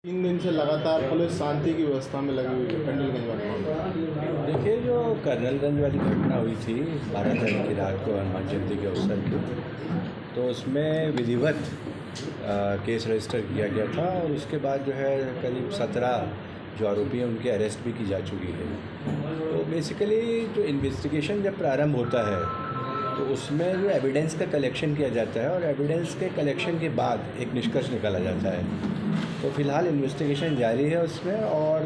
3 दिन से लगातार पुलिस शांति की व्यवस्था में लगी हुई है कंडलगंज में। देखिए, जो कर्नलगंज वाली घटना हुई थी 12 तारीख की रात को हनुमान जयंती के अवसर पर, तो उसमें विधिवत केस रजिस्टर किया गया था और उसके बाद जो है करीब 17 जो आरोपी हैं उनकी अरेस्ट भी की जा चुकी है। तो बेसिकली जो इन्वेस्टिगेशन जब प्रारंभ होता है तो उसमें जो एविडेंस का कलेक्शन किया जाता है और एविडेंस के कलेक्शन के बाद एक निष्कर्ष निकाला जाता है। तो फिलहाल इन्वेस्टिगेशन जारी है उसमें, और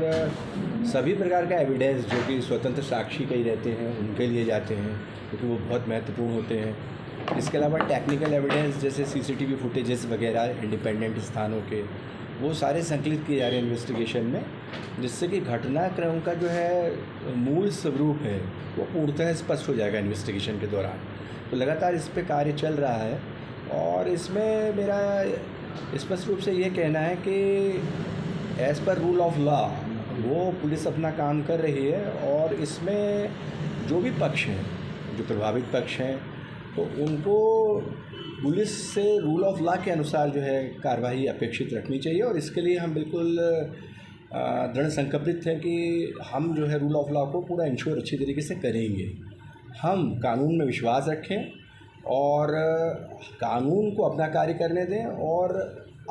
सभी प्रकार का एविडेंस जो कि स्वतंत्र साक्षी कई रहते हैं उनके लिए जाते हैं, क्योंकि वो बहुत महत्वपूर्ण होते हैं। इसके अलावा टेक्निकल एविडेंस जैसे सीसीटीवी फुटेजेस वगैरह इंडिपेंडेंट स्थानों के, वो सारे संकलित किए जा रहे हैं इन्वेस्टिगेशन में, जिससे कि घटनाक्रम का जो है मूल स्वरूप है वो पूर्णतः स्पष्ट हो जाएगा इन्वेस्टिगेशन के दौरान। तो लगातार इस पर कार्य चल रहा है और इसमें मेरा स्पष्ट रूप से ये कहना है कि as per rule of law वो पुलिस अपना काम कर रही है, और इसमें जो भी पक्ष हैं, जो प्रभावित पक्ष हैं, तो उनको पुलिस से रूल ऑफ लॉ के अनुसार जो है कार्रवाई अपेक्षित रखनी चाहिए। और इसके लिए हम बिल्कुल दृढ़ संकल्पित हैं कि हम जो है रूल ऑफ लॉ को पूरा इंश्योर अच्छी तरीके से करेंगे। हम कानून में विश्वास रखें और कानून को अपना कार्य करने दें, और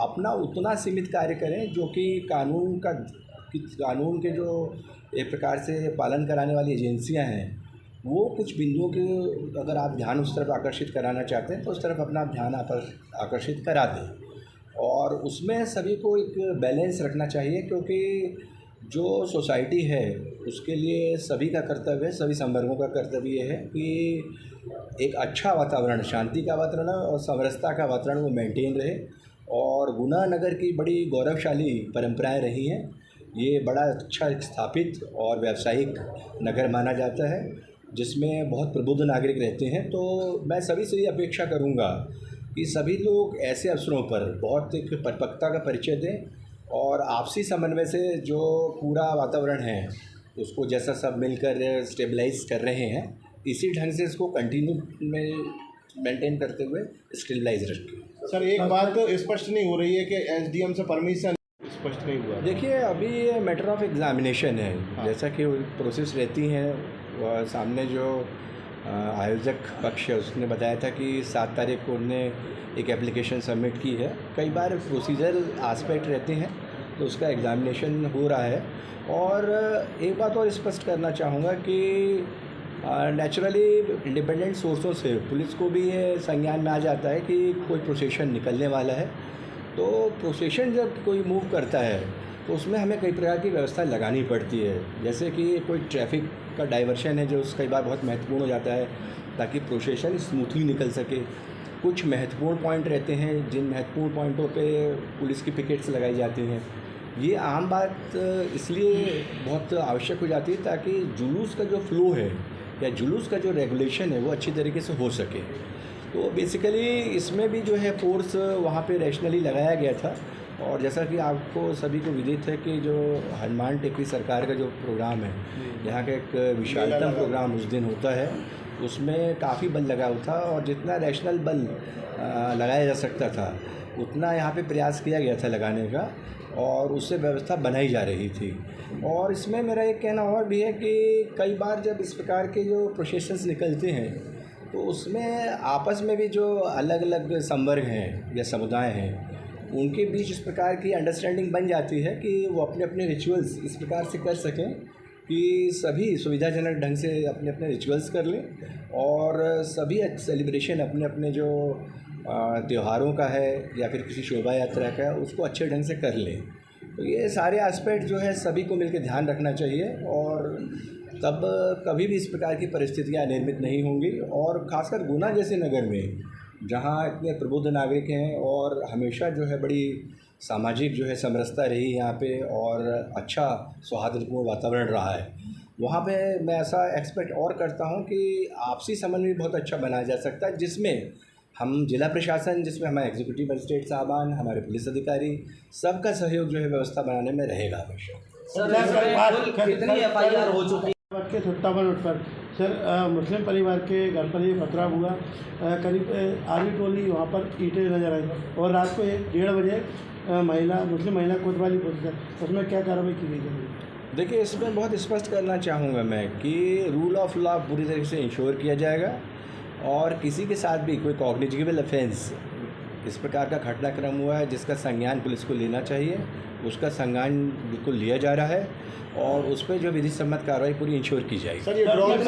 अपना उतना सीमित कार्य करें जो कि कानून के जो एक प्रकार से पालन कराने वाली एजेंसियां हैं, वो कुछ बिंदुओं के अगर आप ध्यान उस तरफ आकर्षित कराना चाहते हैं तो उस तरफ अपना ध्यान आकर्षित करा दें। और उसमें सभी को एक बैलेंस रखना चाहिए, क्योंकि जो सोसाइटी है उसके लिए सभी का कर्तव्य है, सभी संवर्गों का कर्तव्य है कि एक अच्छा वातावरण, शांति का वातावरण और समरसता का वातावरण वो मेंटेन रहे। और गुना नगर की बड़ी गौरवशाली परंपराएं रही हैं। ये बड़ा अच्छा स्थापित और व्यावसायिक नगर माना जाता है, जिसमें बहुत प्रबुद्ध नागरिक रहते हैं। तो मैं सभी से ये अपेक्षा करूँगा कि सभी लोग ऐसे अवसरों पर बहुत एक परिपक्वता का परिचय दें, और आपसी समन्वय से जो पूरा वातावरण है उसको जैसा सब मिलकर स्टेबलाइज कर रहे हैं, इसी ढंग से इसको कंटिन्यू में मेंटेन करते हुए स्टेबलाइज रखें। सर, एक बात तो स्पष्ट नहीं हो रही है कि एसडीएम से परमिशन स्पष्ट नहीं हुआ। देखिए, अभी ये मैटर ऑफ एग्जामिनेशन है। हाँ। जैसा कि प्रोसेस रहती हैं, वह सामने जो आयोजक पक्ष है उसने बताया था कि 7 तारीख को उन्होंने एक एप्लीकेशन सबमिट की है। कई बार प्रोसीजरल आस्पेक्ट रहते हैं तो उसका एग्जामिनेशन हो रहा है। और एक बात और स्पष्ट करना चाहूँगा कि नेचुरली इंडिपेंडेंट सोर्सों से पुलिस को भी ये संज्ञान में आ जाता है कि कोई प्रोसेशन निकलने वाला है। तो प्रोसेशन जब कोई मूव करता है तो उसमें हमें कई प्रकार की व्यवस्था लगानी पड़ती है, जैसे कि कोई ट्रैफिक का डाइवर्शन है जो कई बार बहुत महत्वपूर्ण हो जाता है ताकि प्रोसेशन स्मूथली निकल सके। कुछ महत्वपूर्ण पॉइंट रहते हैं जिन महत्वपूर्ण पॉइंटों पे पुलिस की पिकेट्स लगाई जाती हैं। ये आम बात इसलिए बहुत आवश्यक हो जाती है ताकि जुलूस का जो फ्लो है या जुलूस का जो रेगुलेशन है वो अच्छी तरीके से हो सके। तो बेसिकली इसमें भी जो है फोर्स वहाँ पे रैशनली लगाया गया था। और जैसा कि आपको सभी को विदित है कि जो हनुमान टेकरी सरकार का जो प्रोग्राम है, यहाँ का एक विशालतम प्रोग्राम उस दिन होता है, उसमें काफ़ी बल लगा हुआ था, और जितना रैशनल बल लगाया जा सकता था उतना यहाँ पे प्रयास किया गया था लगाने का, और उससे व्यवस्था बनाई जा रही थी। और इसमें मेरा एक कहना और भी है कि कई बार जब इस प्रकार के जो प्रोसेशंस निकलते हैं तो उसमें आपस में भी जो अलग अलग संवर्ग हैं या समुदाय हैं उनके बीच इस प्रकार की अंडरस्टैंडिंग बन जाती है कि वो अपने अपने रिचुअल्स इस प्रकार से कर सकें कि सभी सुविधाजनक ढंग से अपने अपने रिचुअल्स कर लें, और सभी सेलिब्रेशन अपने अपने जो त्योहारों का है या फिर किसी शोभा यात्रा का है उसको अच्छे ढंग से कर लें। तो ये सारे एस्पेक्ट जो है सभी को मिलकर ध्यान रखना चाहिए, और तब कभी भी इस प्रकार की परिस्थितियाँ निर्मित नहीं होंगी। और ख़ासकर गुना जैसे नगर में जहाँ इतने प्रबुद्ध नागरिक हैं और हमेशा जो है बड़ी सामाजिक जो है समरसता रही यहाँ पे, और अच्छा सौहार्दपूर्ण वातावरण रहा है, वहाँ पे मैं ऐसा एक्सपेक्ट और करता हूँ कि आपसी समन्वय बहुत अच्छा बनाया जा सकता है, जिसमें हम जिला प्रशासन, जिसमें हमारे एग्जीक्यूटिव मजिस्ट्रेट साहबान, हमारे पुलिस अधिकारी, सबका सहयोग जो है व्यवस्था बनाने में रहेगा हमेशा। कितनी एफआईआर हो चुकी के सत्तावन उठ पर सर मुस्लिम परिवार के घर पर ये खतरा हुआ। करीब आधी टोली वहाँ पर ईंटें नजर आई, और रात को 1:30 बजे महिला मुस्लिम महिला कोतवाली पुलिस है, उसमें क्या कार्रवाई की गई है? देखिए, इसमें बहुत स्पष्ट करना चाहूँगा मैं कि रूल ऑफ लॉ पूरी तरीके से इंश्योर किया जाएगा और किसी के साथ भी कोई कॉग्निटिबल ऑफेंस इस प्रकार का घटनाक्रम हुआ है जिसका संज्ञान पुलिस को लेना चाहिए, उसका संज्ञान बिल्कुल लिया जा रहा है और उस पर जो विधि सम्मत कार्रवाई पूरी इंश्योर की जाएगी। सर ये ड्रोन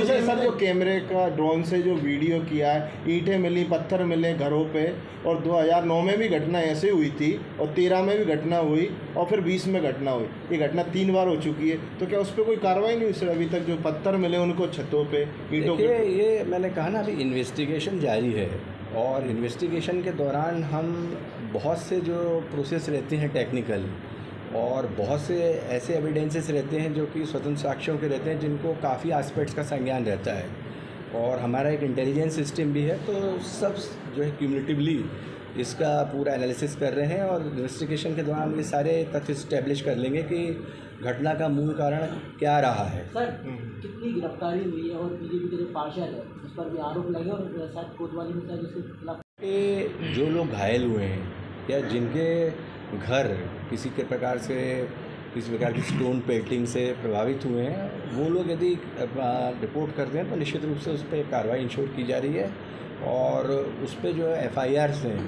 से सर जो कैमरे का ड्रोन से जो वीडियो किया है, ईंटें मिली, पत्थर मिले घरों पे, और 2009 में भी घटना ऐसे हुई थी और 13 में भी घटना हुई और फिर 20 में घटना हुई। ये घटना 3 बार हो चुकी है, तो क्या उस पर कोई कार्रवाई नहीं हुई सर अभी तक? जो पत्थर मिले उनको छतों पे, ईंटों पे। ये मैंने कहा ना, अभी इन्वेस्टिगेशन जारी है और इन्वेस्टिगेशन के दौरान हम बहुत से जो प्रोसेस रहते हैं टेक्निकल और बहुत से ऐसे एविडेंसेस रहते हैं जो कि स्वतंत्र साक्ष्यों के रहते हैं जिनको काफ़ी एस्पेक्ट्स का संज्ञान रहता है और हमारा एक इंटेलिजेंस सिस्टम भी है, तो सब जो है क्यूमुलेटिवली इसका पूरा एनालिसिस कर रहे हैं और इन्वेस्टिगेशन के दौरान ये सारे तथ्य इस्टेब्लिश कर लेंगे कि घटना का मूल कारण क्या रहा है। सर कितनी गिरफ्तारी हुई है और बीजेपी के जो पार्षद है उस पर भी आरोप लगे और शायद कोतवाली में शायद उसके खिलाफ कि जो लोग घायल हुए हैं या जिनके घर किसी के प्रकार से किसी प्रकार की स्टोन पेल्टिंग से प्रभावित हुए हैं, वो लोग यदि रिपोर्ट करते हैं तो निश्चित रूप से उस पर कार्रवाई इंश्योर की जा रही है और उस पर जो FIRs हैं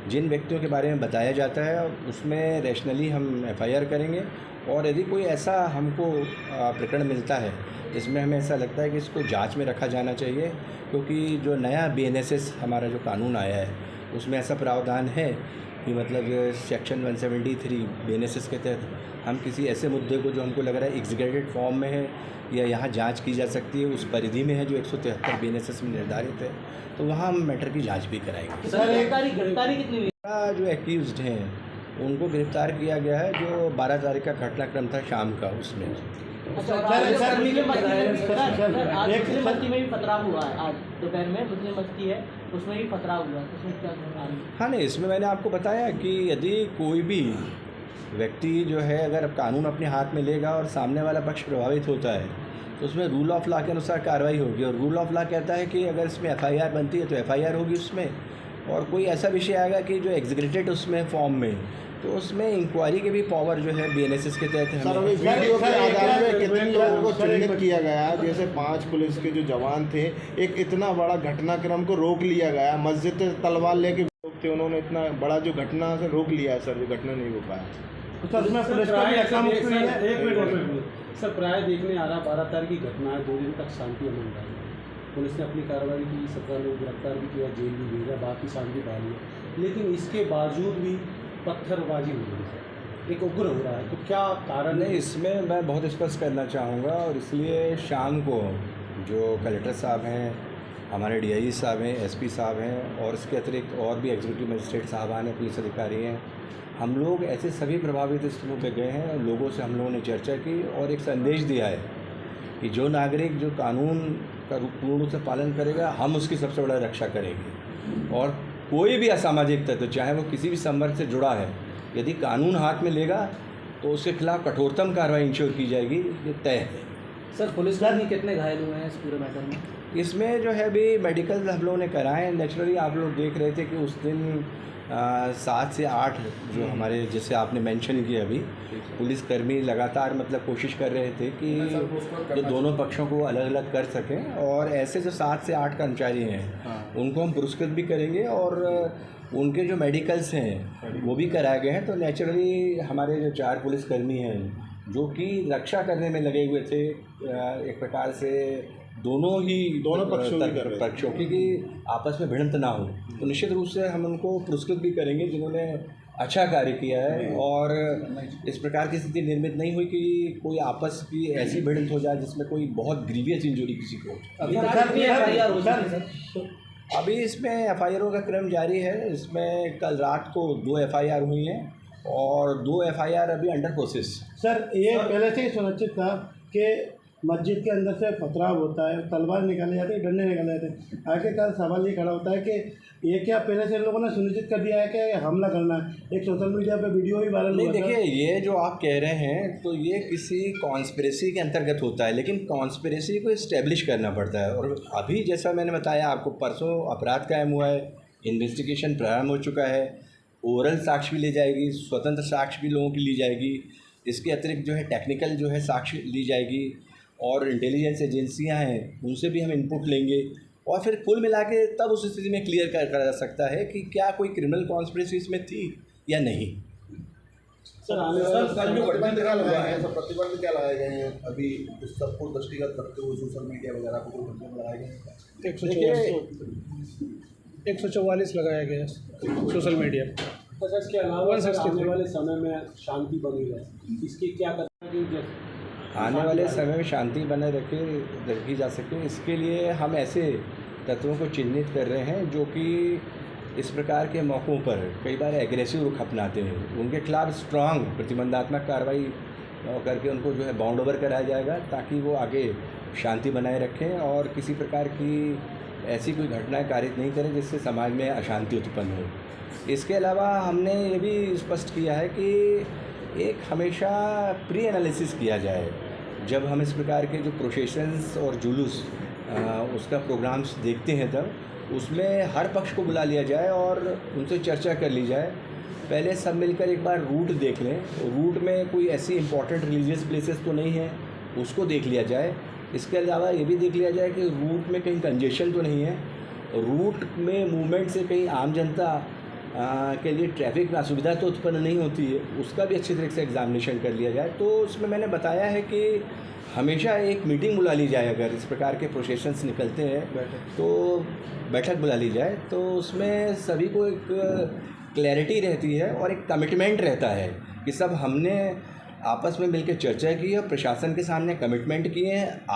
जिन व्यक्तियों के बारे में बताया जाता है उसमें रैशनली हम FIR करेंगे और यदि कोई ऐसा हमको प्रकरण मिलता है जिसमें हमें ऐसा लगता है कि इसको जांच में रखा जाना चाहिए, क्योंकि जो नया BNSS हमारा जो कानून आया है उसमें ऐसा प्रावधान है कि मतलब सेक्शन 173 BNSS के तहत हम किसी ऐसे मुद्दे को जो हमको लग रहा है एग्जीक्यूटेड फॉर्म में है या यहाँ जांच की जा सकती है उस परिधि में है जो 173 BNSS में निर्धारित है, तो वहाँ हम मैटर की जांच भी कराएंगे। सर गिरफ्तारी कितनी हुई? जो एक्यूज्ड हैं उनको गिरफ्तार किया गया है, जो 12 तारीख का घटनाक्रम था शाम का उसमें। मुस्लिम बस्ती में भी पथराव हुआ है आज दोपहर में, मुस्लिम बस्ती है उसमें भी पथराव हुआ है, उसमें क्या? हाँ नहीं, इसमें मैंने आपको बताया कि यदि कोई भी व्यक्ति जो है अगर कानून अपने हाथ में लेगा और सामने वाला पक्ष प्रभावित होता है तो उसमें रूल ऑफ लॉ के अनुसार कार्रवाई होगी और रूल ऑफ लॉ कहता है कि अगर इसमें FIR बनती है तो FIR होगी उसमें, और कोई ऐसा विषय आएगा कि जो एग्जीक्यूटेड उसमें फॉर्म में, तो उसमें इंक्वायरी के भी पावर जो है BNSS के तहत सर अभी वीडियो के आधार में कितने लोगों को चिन्हित किया गया? जैसे 5 पुलिस के जो जवान थे, एक इतना बड़ा घटनाक्रम को रोक लिया गया, मस्जिद तलवार लेके लोग थे, उन्होंने इतना बड़ा जो घटना से रोक लिया है सर, जो घटना नहीं हो पाया। सर उसमें पुलिस पर भी अहकाम हुई है। एक मिनट सर, प्राय देखने आ रहा 12 तारीख की घटना है, 2 दिन तक शांति अमन रहा। पुलिस ने अपनी कार्रवाई की, 17 लोग गिरफ्तार भी किया, जेल भी भेजा, बाकी शांति बहाली है, लेकिन इसके बावजूद भी पत्थरबाजी हो रही है, एक उग्र हो रहा है, तो क्या कारण है? इसमें मैं बहुत स्पष्ट करना चाहूँगा और इसलिए शाम को जो कलेक्टर साहब हैं, हमारे DIG साहब हैं, SP साहब हैं और इसके अतिरिक्त और भी एग्जीक्यूटिव मजिस्ट्रेट साहबान हैं, पुलिस अधिकारी हैं, हम लोग ऐसे सभी प्रभावित स्थलों पर गए हैं, लोगों से हम लोगों ने चर्चा की और एक संदेश दिया है कि जो नागरिक जो कानून का पूर्ण रूप से पालन करेगा हम उसकी सबसे बड़ा रक्षा करेंगे और कोई भी असामाजिक तत्व चाहे वो किसी भी संवर्ग से जुड़ा है यदि कानून हाथ में लेगा तो उसके खिलाफ कठोरतम कार्रवाई इंश्योर की जाएगी, ये तय है। सर पुलिसकर्मी कितने घायल हुए हैं इस पूरे मैटर में? इसमें जो है अभी मेडिकल हम लोगों ने कराए। नेचुरली आप लोग देख रहे थे कि उस दिन 7 से 8 जो हमारे, जैसे आपने मेंशन किया अभी, पुलिसकर्मी लगातार मतलब कोशिश कर रहे थे कि जो दोनों पक्षों को अलग अलग कर सकें और ऐसे जो 7 से 8 कर्मचारी हैं उनको हम पुरस्कृत भी करेंगे और उनके जो मेडिकल्स हैं वो भी कराए गए हैं। तो नेचुरली हमारे जो 4 पुलिसकर्मी हैं जो कि रक्षा करने में लगे हुए थे, एक प्रकार से दोनों पक्षों की कि आपस में भिड़ंत ना हो, तो निश्चित रूप से हम उनको पुरस्कृत भी करेंगे जिन्होंने अच्छा कार्य किया है और इस प्रकार की स्थिति निर्मित नहीं हुई कि कोई आपस की ऐसी भिड़ंत हो जाए जिसमें कोई बहुत ग्रीवियस इंजरी किसी को। अभी इसमें FIRों का क्रम जारी है। इसमें कल रात को 2 FIR हुई हैं और 2 FIR अभी अंडर प्रोसेस। सर ये पहले से ही सुनिश्चित था कि मस्जिद के अंदर से पथराव होता है, तलवार निकाले जाते हैं, डंडे निकाले जाते हैं। आखिरकार सवाल ये खड़ा होता है कि ये क्या पहले से लोगों ने सुनिश्चित कर दिया है कि हमला करना है? एक सोशल मीडिया पे वीडियो भी वायरल हुआ। देखिए, ये जो आप कह रहे हैं तो ये किसी कॉन्स्पिरेसी के अंतर्गत होता है, लेकिन कॉन्स्पिरेसी को इस्टेब्लिश करना पड़ता है। और अभी जैसा मैंने बताया आपको, परसों अपराध कायम हुआ है, इन्वेस्टिगेशन प्रारंभ हो चुका है, ओरल साक्ष्य भी ली जाएगी, स्वतंत्र साक्ष्य भी लोगों की ली जाएगी। इसके अतिरिक्त जो है टेक्निकल जो है साक्ष्य ली जाएगी और इंटेलिजेंस एजेंसियां हैं उनसे भी हम इनपुट लेंगे और फिर कुल मिला के तब उस स्थिति में क्लियर करा जा सकता है कि क्या कोई क्रिमिनल कॉन्स्पिरेसी इसमें थी या नहीं। सर आने वाले जो प्रतिबंध क्या लगाए हैं, सब प्रतिबंध क्या लगाए गए हैं अभी इस सबको दृष्टिगत रखते हुए सोशल मीडिया वगैरह को कोई प्रतिबंध लगाए गए हैं? 144 लगाया गया है सोशल मीडिया। सर इसके अलावा सर आने वाले समय में शांति बनी रहे, इसके क्या करना चाहिए? आने वाले समय में शांति बनाए रखी जा सके, इसके लिए हम ऐसे तत्वों को चिन्हित कर रहे हैं जो कि इस प्रकार के मौक़ों पर कई बार एग्रेसिव रुख अपनाते हैं। उनके खिलाफ स्ट्रांग प्रतिबंधात्मक कार्रवाई करके उनको जो है बाउंड ओवर कराया जाएगा ताकि वो आगे शांति बनाए रखें और किसी प्रकार की ऐसी कोई घटनाएं कारित नहीं करें जिससे समाज में अशांति उत्पन्न हो। इसके अलावा हमने ये भी स्पष्ट किया है कि एक हमेशा प्री एनालिसिस किया जाए जब हम इस प्रकार के जो प्रोसेशंस और जुलूस उसका प्रोग्राम्स देखते हैं तब उसमें हर पक्ष को बुला लिया जाए और उनसे चर्चा कर ली जाए। पहले सब मिलकर एक बार रूट देख लें, रूट में कोई ऐसी इंपॉर्टेंट रिलीजियस प्लेसेस तो नहीं है उसको देख लिया जाए। इसके अलावा ये भी देख लिया जाए कि रूट में कहीं कंजेशन तो नहीं है, रूट में मूवमेंट से कहीं आम जनता के लिए ट्रैफिक में असुविधा तो उत्पन्न नहीं होती है, उसका भी अच्छी तरीके से एग्जामिनेशन कर लिया जाए। तो उसमें मैंने बताया है कि हमेशा एक मीटिंग बुला ली जाए, अगर इस प्रकार के प्रोसेशंस निकलते हैं तो बैठक बुला ली जाए, तो उसमें सभी को एक क्लैरिटी रहती है और एक कमिटमेंट रहता है कि सब हमने आपस में मिलकर चर्चा की है, प्रशासन के सामने कमिटमेंट किए हैं।